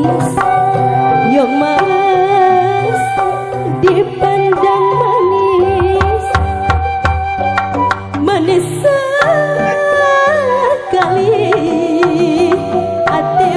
manis yang mas dipandang manis manis sekali hati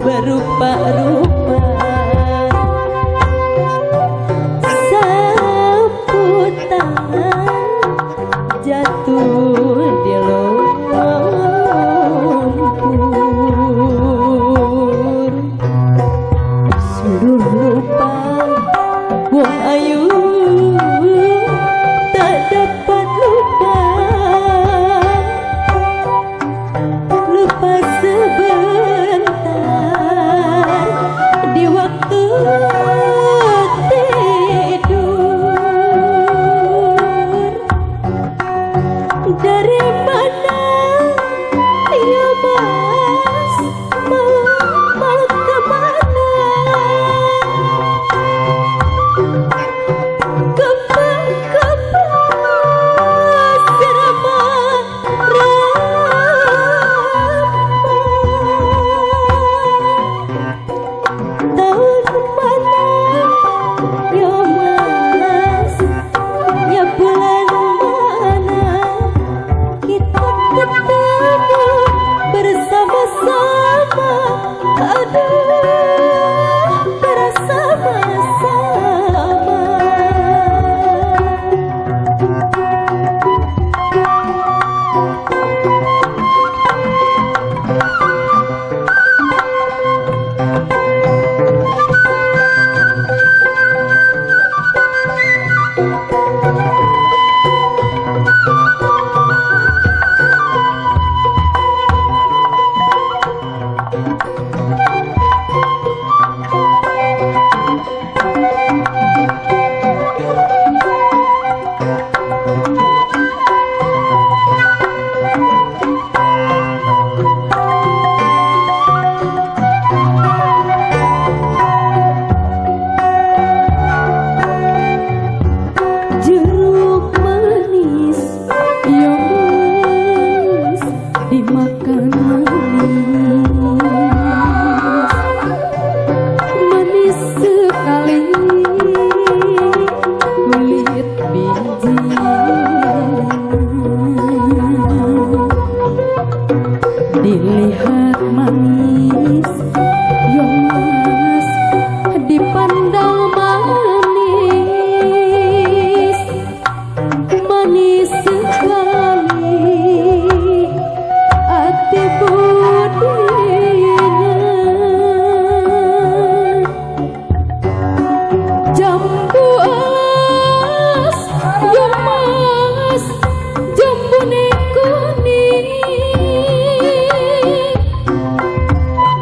berupa-rupa sapu tangan jatuh di lumpur suruh lupa wong ayu tak dapat lupa lupa sebentar di waktu tidur dari mana ya mas mau kemana serama bersama-sama aduh bersama-sama jeruk manis yang manis dimakan manis sekali kulit biji dilihat manis yang mas dipandang manis manis sekali hati budinya jambu as yang mas jambu kuning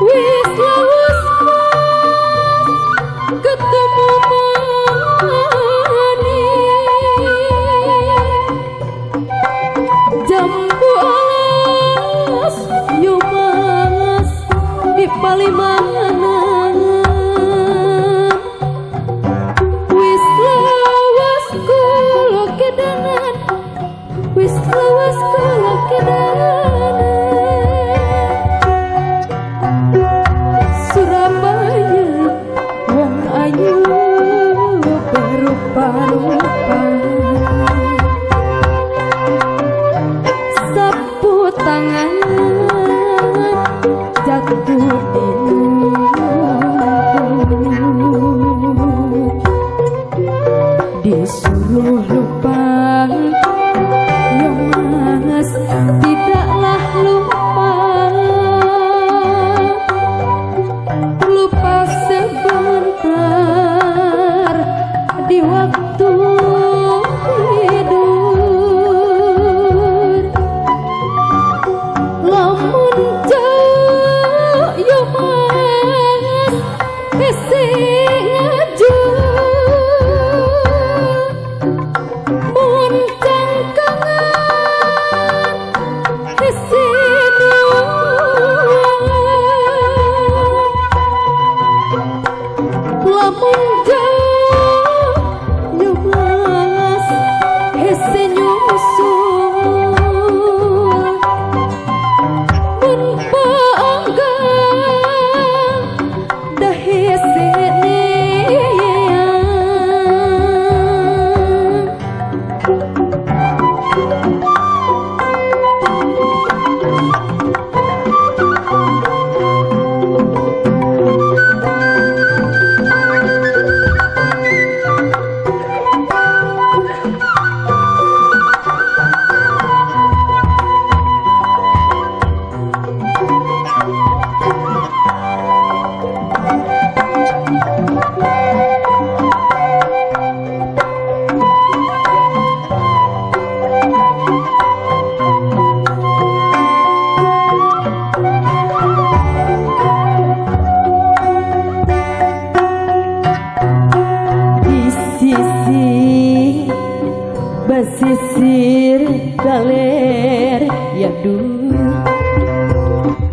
wis lawas ketemu jambu alas yo mas di palimanan wis lawas kula kedanan wis lawas kula kedanan Surabaya wong ayu berupa-rupa sapu tangan jatuh di lumpur lupa. Ya Mas, tidaklah lupa. Lupa sebentar di waktu tidur. Lamun jauh ya Mas, isi ngaju. Mun cangkangan isi lamun jauh ya Mas, isi nyusul. Mun paanggang dah isi basisir galer ya duh.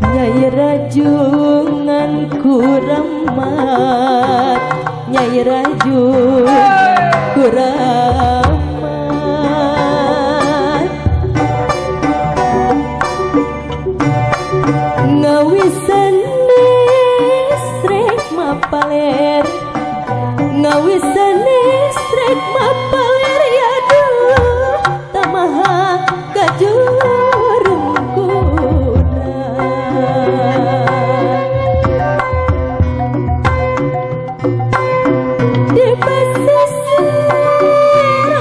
Nyai rajungan kuramat, Nyai rajungan kuramat. Ngawisan listrik mapaler, ngawisan listrik mapaler ya duh. Tamaha kajurung kuna. Di pesisir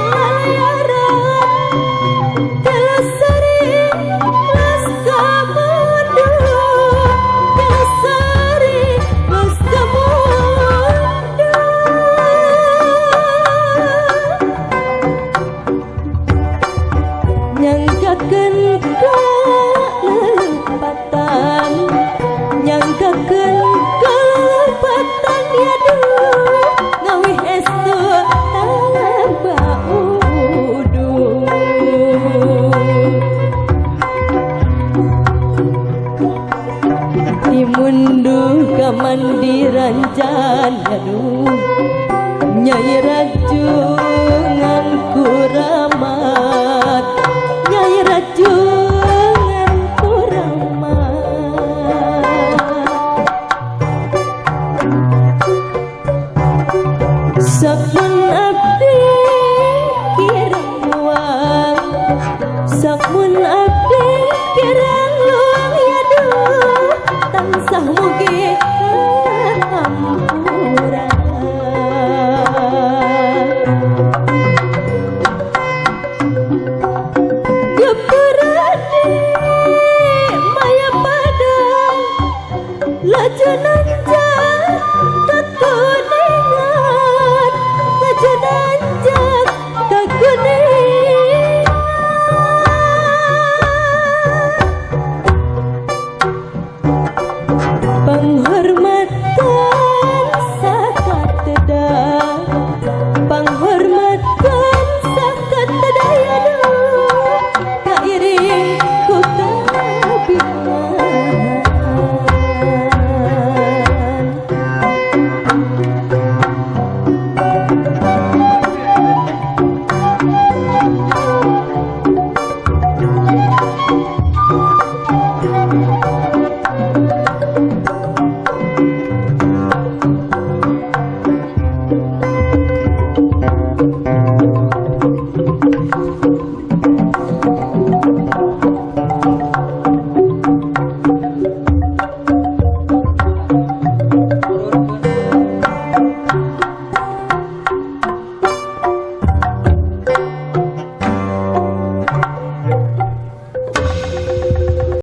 layaran Telasari Mas Kamudu, Telasari Mas Kamudu. Nyangkakeun kalepatan, nyangkakeun kalepatan ya duh. Ngawih estu tanpa uduh. Dimunduh kamandiran can ya duh. Nyai rajungan kuramat, Nyai rajungan kuramat. Sakun abdi